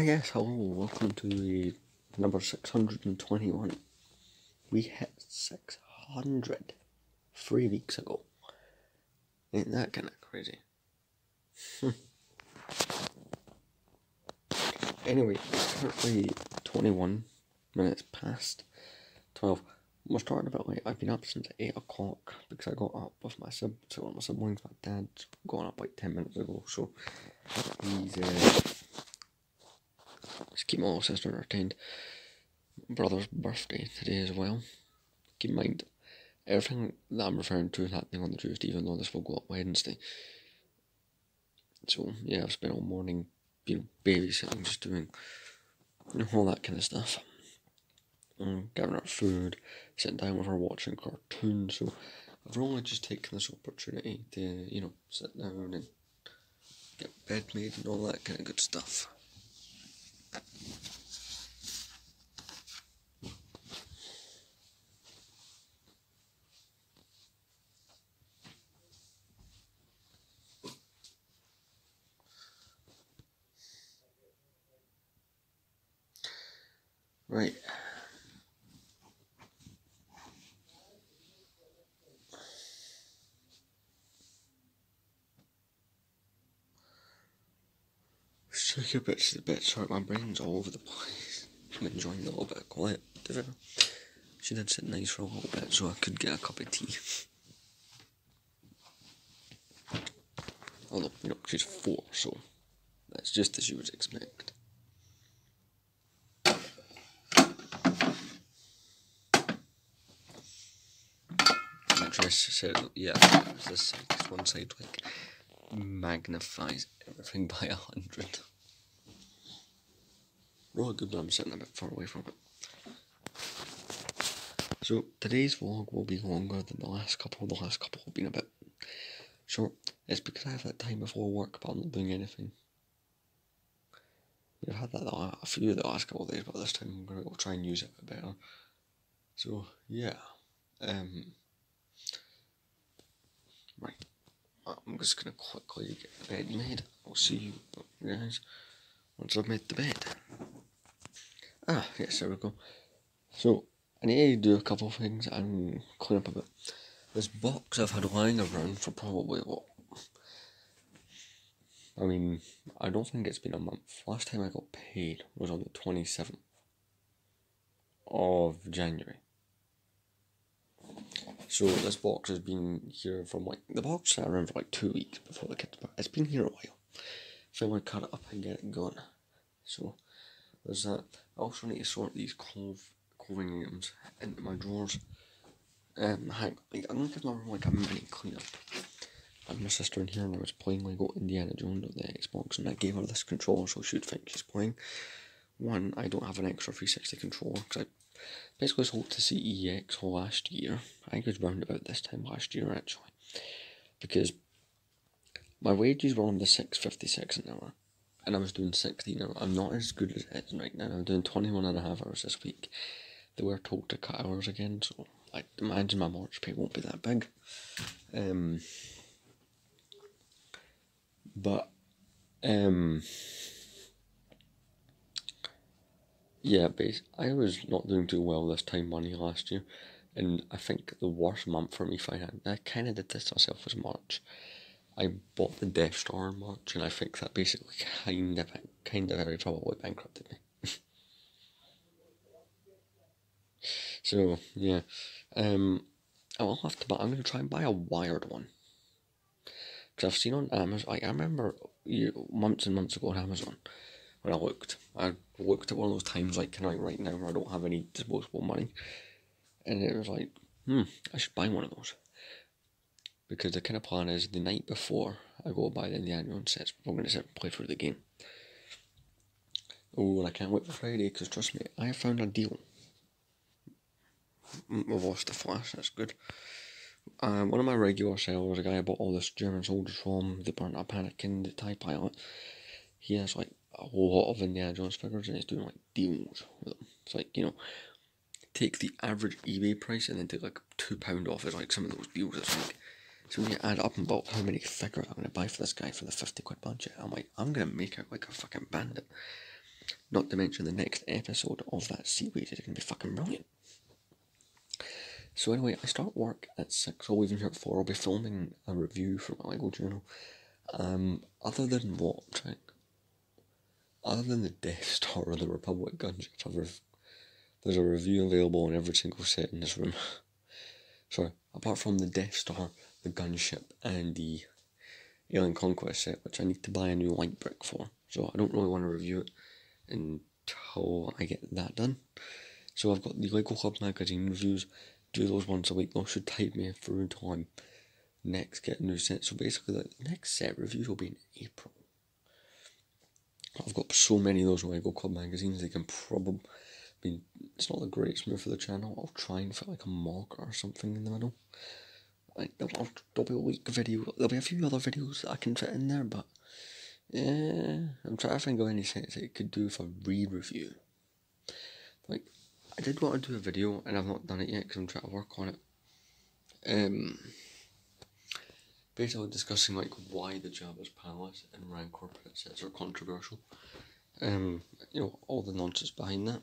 Yes, hello, welcome to the number 621. We hit 600 3 weeks ago. Ain't that kind of crazy? Anyway, it's currently 21 minutes past 12. We're starting about late. I've been up since 8 o'clock because I got up with my siblings. My dad's gone up like 10 minutes ago, so he's just keep my little sister entertained. Brother's birthday today as well. Keep in mind, everything that I'm referring to is happening on the Tuesday, even though this will go up Wednesday. So yeah, I've spent all morning, babysitting, just doing, all that kind of stuff. Giving her food, sitting down with her watching cartoons. So I've only just taken this opportunity to, sit down and get bed made and all that kind of good stuff. Right. Let's take a bit to the bit. Sorry, my brain's all over the place. I'm enjoying a little bit of quiet. She did sit nice for a little bit so I could get a cup of tea. Although, she's 4, so that's just as you would expect. My dress said, yeah, this one side magnifies everything by 100. Really good, but I'm sitting a bit far away from it. So today's vlog will be longer than the last couple. The last couple have been a bit short. It's because I have that time before work, but I'm not doing anything. I've had that a few of the last couple of days, but this time I'm going to go try and use it a bit better. So yeah, right. I'm just going to quickly get the bed made. I'll see you guys once I've made the bed. Yes, there we go. So I need to do a couple of things and clean up a bit. This box I've had lying around for probably I don't think it's been a month. Last time I got paid was on the 27th of January. So this box has been here from the box sat around for 2 weeks before the kids. It's been here a while. So I'm going to cut it up and get it going. So there's that. I also need to sort these clothing items into my drawers. I'm going to give my room a mini clean up. I had my sister in here and I was playing Lego Indiana Jones on the Xbox, and I gave her this controller so she would think she's playing. One, I don't have an extra 360 controller because I basically sold to CEX last year. I think it was round about this time last year actually, because my wages were on the $6.56 an hour and I was doing 16 hours. I'm not as good as it is right now. I'm doing 21.5 hours this week. They were told to cut hours again, so I imagine my March pay won't be that big. Yeah, I was not doing too well this time money last year, and I think the worst month for me financially, I kind of did this to myself, was March. I bought the Death Star in March, and I think that basically kind of very probably bankrupted me. So yeah, I will have to, but I'm gonna try and buy a wired one. Because I've seen on Amazon, I remember months and months ago on Amazon, when I looked at one of those times right now where I don't have any disposable money, and it was I should buy one of those. Because the kind of plan is the night before I go buy the Indiana Jones sets, I'm going to sit and play through the game. Oh, and I can't wait for Friday, because trust me, I have found a deal. We've lost the Flash, that's good. One of my regular sellers, a guy I bought all this German soldiers from, the Burnt Up Anakin, the TIE Pilot, he has a lot of Indiana Jones figures and he's doing deals with them. It's take the average eBay price and then take £2 off is some of those deals. It's so when you add up and about how many figures I'm going to buy for this guy for the £50 budget, I'm going to make out like a fucking bandit. Not to mention the next episode of that series is going to be fucking brilliant. So anyway, I start work at 6, I'll leave here at 4, I'll be filming a review for my LEGO channel. Other than what, Jack? Other than the Death Star or the Republic gunship, there's a review available on every single set in this room. Sorry, apart from the Death Star, the gunship, and the Alien Conquest set, which I need to buy a new light brick for. So I don't really want to review it until I get that done. So I've got the LEGO Club magazine reviews, do those once a week. Those should tide me through until I next get a new set. So basically the next set reviews will be in April. I've got so many of those LEGO Club magazines, they can probably, it's not the greatest move for the channel. I'll try and fit like a mock or something in the middle. There'll be a week video, there'll be a few other videos that I can fit in there, but yeah, I'm trying to think of any sets that you could do for re-review. Like, I did want to do a video, and I've not done it yet because I'm trying to work on it. Basically discussing like why the Jabba's Palace and Rancor pit sets are controversial. You know, all the nonsense behind that.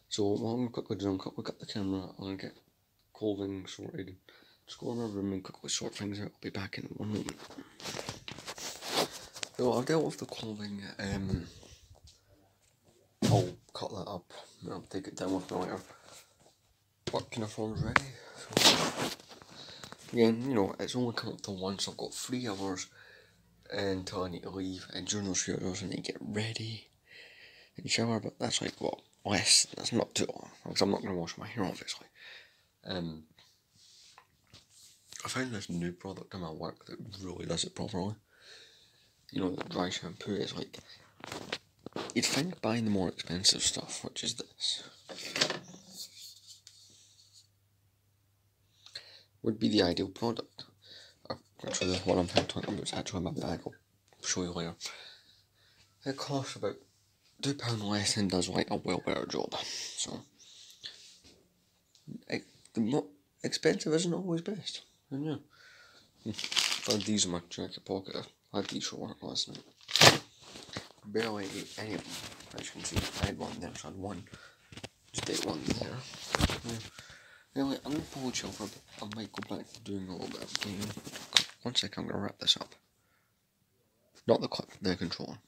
So what I'm going to quickly do, I'm going to quickly cut the camera, I'm going to get clothing sorted, just go in my room and quickly sort things out. I'll be back in 1 moment. So I've dealt with the clothing, I'll cut that up and I'll take it down with me later. Work uniform's ready. So, again, you know, it's only come up to once. I've got 3 hours until I need to leave, and during those 3 hours I need to get ready and shower, but that's like, what, less, that's not too long, because I'm not going to wash my hair obviously. I found this new product in my work that really does it properly. You know, the dry shampoo is like, you'd think buying the more expensive stuff, which is this, would be the ideal product. Actually, what I'm talking about is actually in my bag, I'll show you later. It costs about £2 less and does like a well better job. So, the more expensive isn't always best. And yeah, I had these in my jacket pocket. I had these for work last night. Barely ate any of them. As you can see, I had one there, so I had one. Just ate one there. Yeah. Anyway, I'm going to pull the chill for a bit. I might go back to doing a little bit of gaming. 1 second, I'm going to wrap this up. Not the clip, the controller.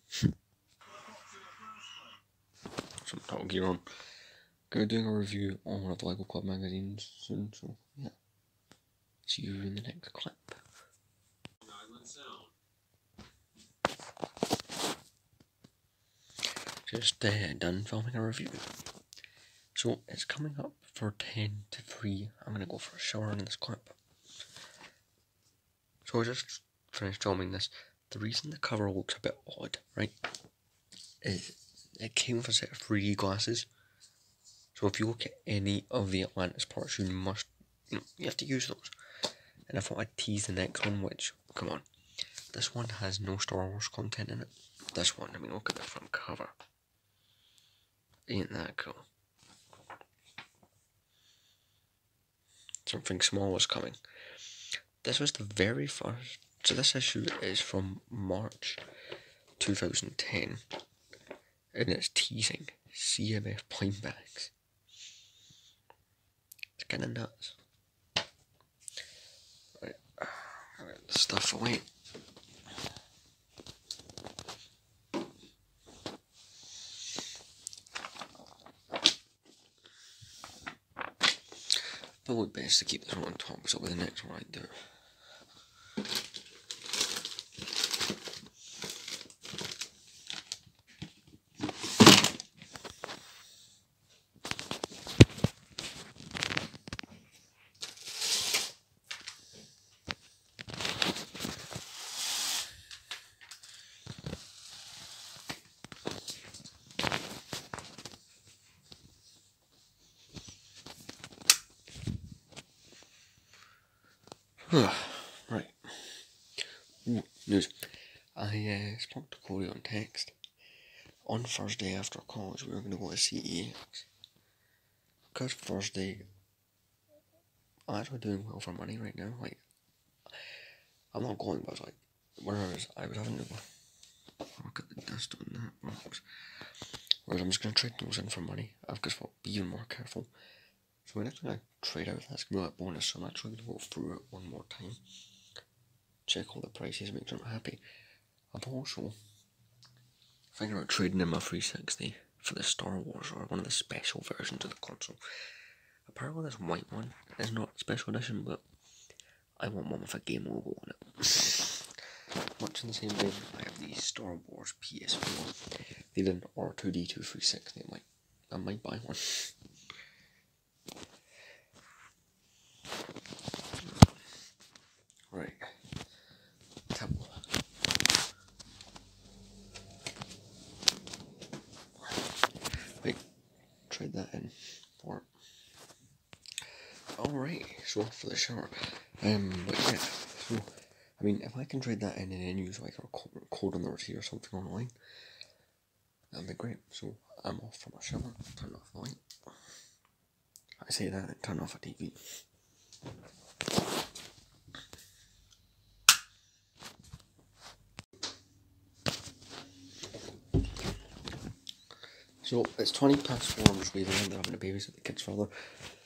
Some Metal Gear on. Going to be doing a review on one of the LEGO Club magazines soon, so yeah. See you in the next clip. Just done filming a review. So it's coming up for 10 to 3. I'm going to go for a shower in this clip. So I just finished filming this. The reason the cover looks a bit odd, right, is it came with a set of 3D glasses. So if you look at any of the Atlantis parts, you have to use those. And I thought I'd tease the next one, which, come on, this one has no Star Wars content in it. This one, I mean, look at the front cover. Ain't that cool? Something small is coming. This was the very first, so this issue is from March 2010, and it's teasing CMF Pinebacks. It's kinda nuts. Right, I'll get the stuff away. Probably best to keep this one on top, because it'll be the next one I do. Right. Ooh, news. I spoke to Corey on text. On Thursday after college, we were going to go to CEX. Because Thursday, I'm actually doing well for money right now. Like, I'm not going, but like, where I was having to go. Look at the dust on that box. Whereas I'm just going to trade those in for money. I've just got to be even more careful. So when I trade out, that's going to be like bonus, so I'm actually going to go through it one more time. Check all the prices, make sure I'm happy. I'm also thinking about trading in my 360 for the Star Wars or one of the special versions of the console. Apparently this white one is not special edition, but I want one with a game logo on it. Much in the same way, I have the Star Wars PS4. They did an R2D2 360. I might buy one. Right. Table. Wait. Trade that in for. Alright, so for the shower. But yeah, so I mean, if I can trade that in and then use like a code on the receipt or something online, that'd be great. So I'm off for my shower, turn off the light. I say that and turn off a TV. So it's 20 past 4, I'm just leaving, they're having to babysit the kids further.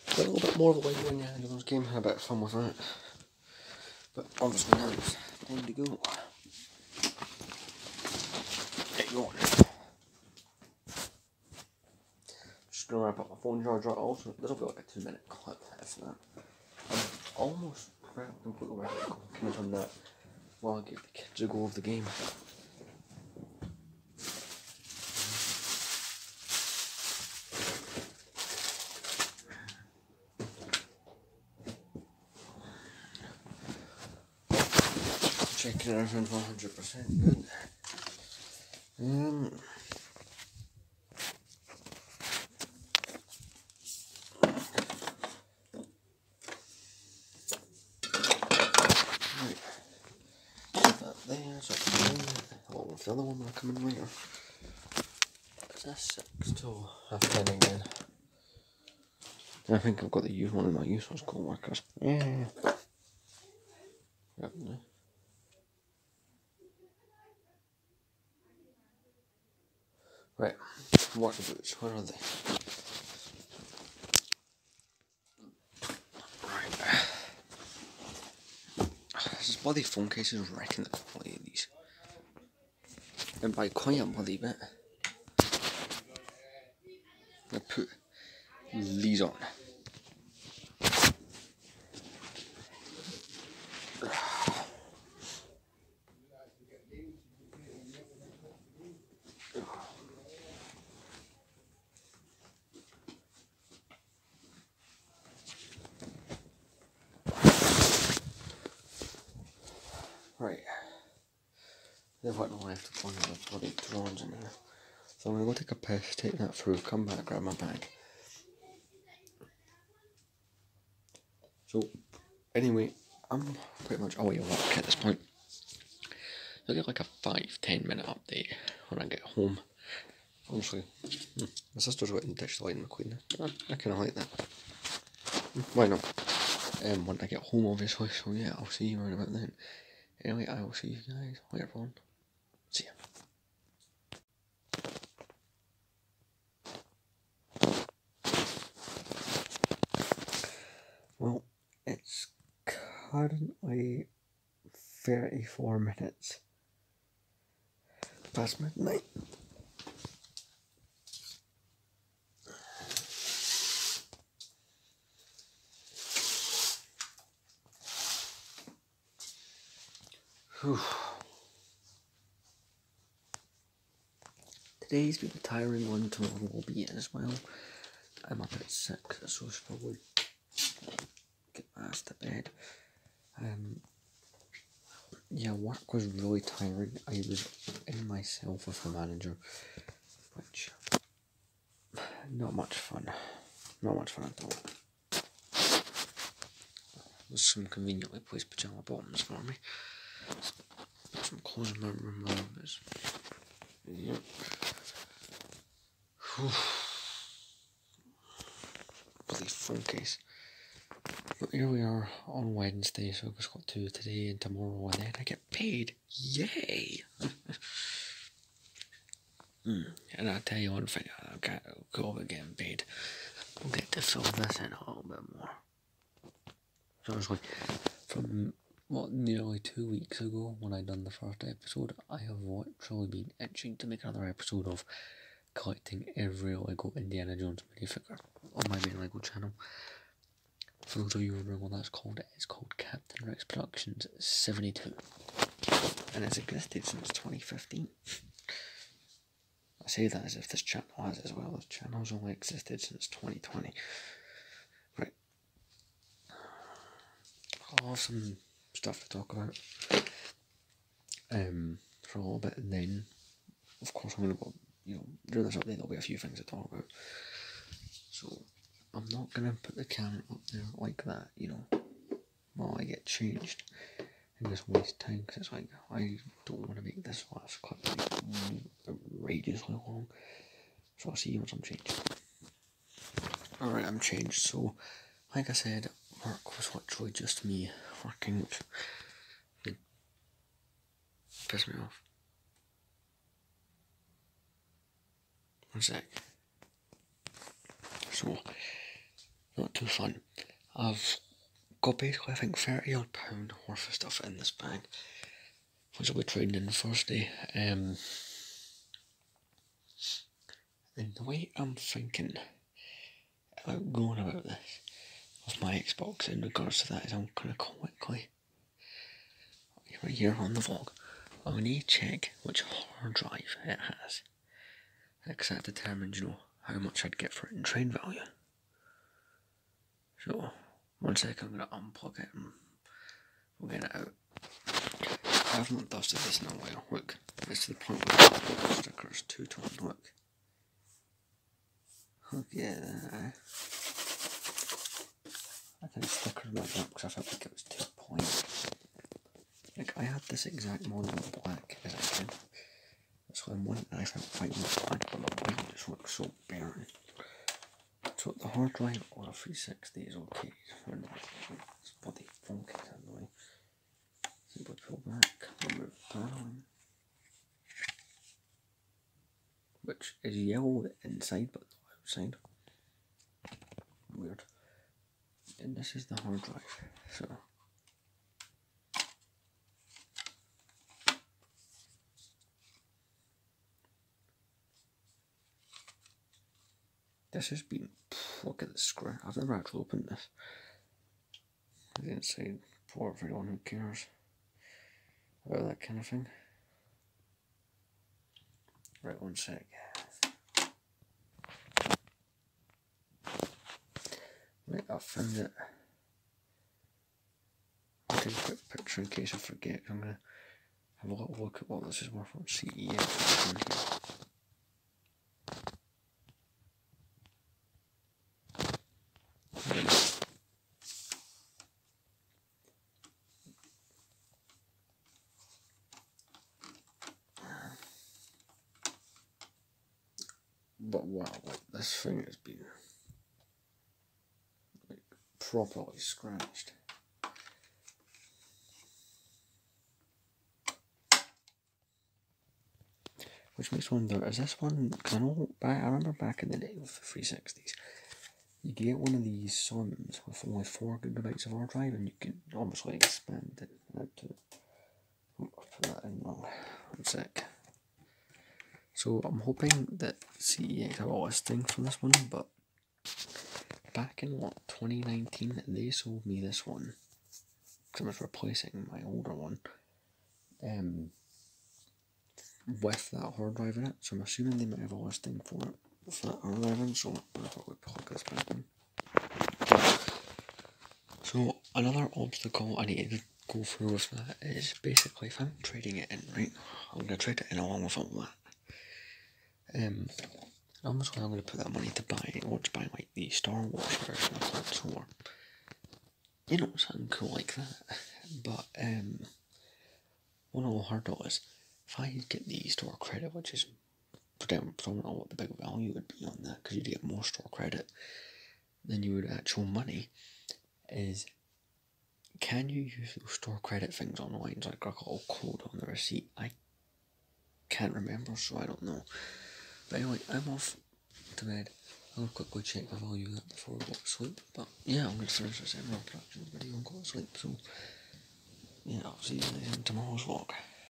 Got a little bit more of a light when you handle those games, had a bit of fun with that. But obviously now it's time to go. Get going. Just gonna wrap up my phone charger also. This'll be like a 2-minute clip, if that. I'm almost completely ready to comment on that while I give the kids a go of the game. Checking everything's 100% good. Right. Put that there, so oh, the other one will come in later. Is that 6 till 10 again? I think I've got the use one of my useless co-workers. Yeah. Yep. Right, water boots, where are they? Right. This bloody phone case is wrecking the quality of these. And by quite a bloody bit. I put these on. Right. They've got no left of one of the bloody drones in here. So I'm gonna go take a piss, take that through, come back, grab my bag. So, anyway, I'm pretty much away of work at this point. I'll get like a 5-10 minute update when I get home. Honestly, my sister's got in ditch the light in McQueen. I kinda like that. Why not? When I get home, obviously, so yeah, I'll see you around about then. Anyway, I will see you guys later on. See ya. Well, it's currently 34 minutes past midnight. Whew. Today's been a tiring one, tomorrow will be as well. I'm up at 6, so I should probably get my ass to bed. Yeah, work was really tiring. I was in myself with the manager, which, not much fun. Not much fun at all. There's some conveniently placed pyjama bottoms for me. Some clothes in my room. Yep. Bloody phone case. But here we are on Wednesday, so I've just got 2 today and tomorrow, and then I get paid. Yay! And I'll tell you one thing, I've got to go over getting paid. We'll get to fill this in a little bit more. So honestly, from nearly 2 weeks ago when I done the first episode, I have literally been itching to make another episode of collecting every Lego Indiana Jones minifigure on my main Lego channel. For those of you wondering what that's called, it's called Captain Rex Productions 72. And it's existed since 2015. I say that as if this channel has as well. This channel's only existed since 2020. Right. I'll have some stuff to talk about for a little bit, and then of course I'm going to go, during this update there'll be a few things to talk about. So I'm not going to put the camera up there like that, while I get changed and just waste time, because it's like, I don't want to make this last clip outrageously long. So I'll see you once I'm changed. Alright, I'm changed. So, like I said, work was literally just me working, which did piss me off. One sec. So, not too fun. I've got basically, I think, £30 odd worth of stuff in this bag, which I'll be trading in Thursday. And the way I'm thinking about going about this with my Xbox in regards to that is I'm going to quickly, right here on the vlog, I'm going to check which hard drive it has, because that determines, how much I'd get for it in trade value. So, one sec, I'm going to unplug it and we'll get it out. I have not dusted this in a while. Look, it's to the point where the stickers two-tone, look. Look, yeah. I kind of stickered my up because I felt like it was too plain. Like, I had this exact model in black as I did. So I wanted, I felt quite black, but the white just looks so barren. So the hard drive or a 360 is okay. It's bloody funky anyway. Simply pull back, remove paneling, which is yellow inside but not outside. Weird. And this is the hard drive. So this has been, look at the screw. I've never actually opened this. The inside for everyone who cares about that kind of thing. Right, one sec. Right, I found it. I'll take a quick picture in case I forget. I'm going to have a little look at what this is worth on CEX. But wow, like, this thing has been like properly scratched. Which makes me wonder, is this one, because I remember back in the day with the 360s, you could get one of these Sons with only 4 GB of hard drive and you can obviously expand it out to, I'll put that in wrong, one sec. So I'm hoping that CEX have a listing for this one, but back in 2019 they sold me this one, because I was replacing my older one, with that hard drive in it, so I'm assuming they might have a listing for it with that hard drive in, so I'll probably plug this back in. So another obstacle I need to go through with that is basically if I'm trading it in, right, I'm going to trade it in along with all that. Obviously I'm going to put that money to buy like the Star Wars version of that, or something cool like that. But one little hurdle is if I get the store credit, which is predominantly what the big value would be on that, because you'd get more store credit than you would actual money, is can you use those store credit things online, like a little code on the receipt? I can't remember, so I don't know. But anyway, I'm off to bed. I'll quickly check if I'll use that before I go to sleep. But yeah, I'm going to finish this Emerald Productions video and go to sleep. So yeah, I'll see you guys in tomorrow's vlog.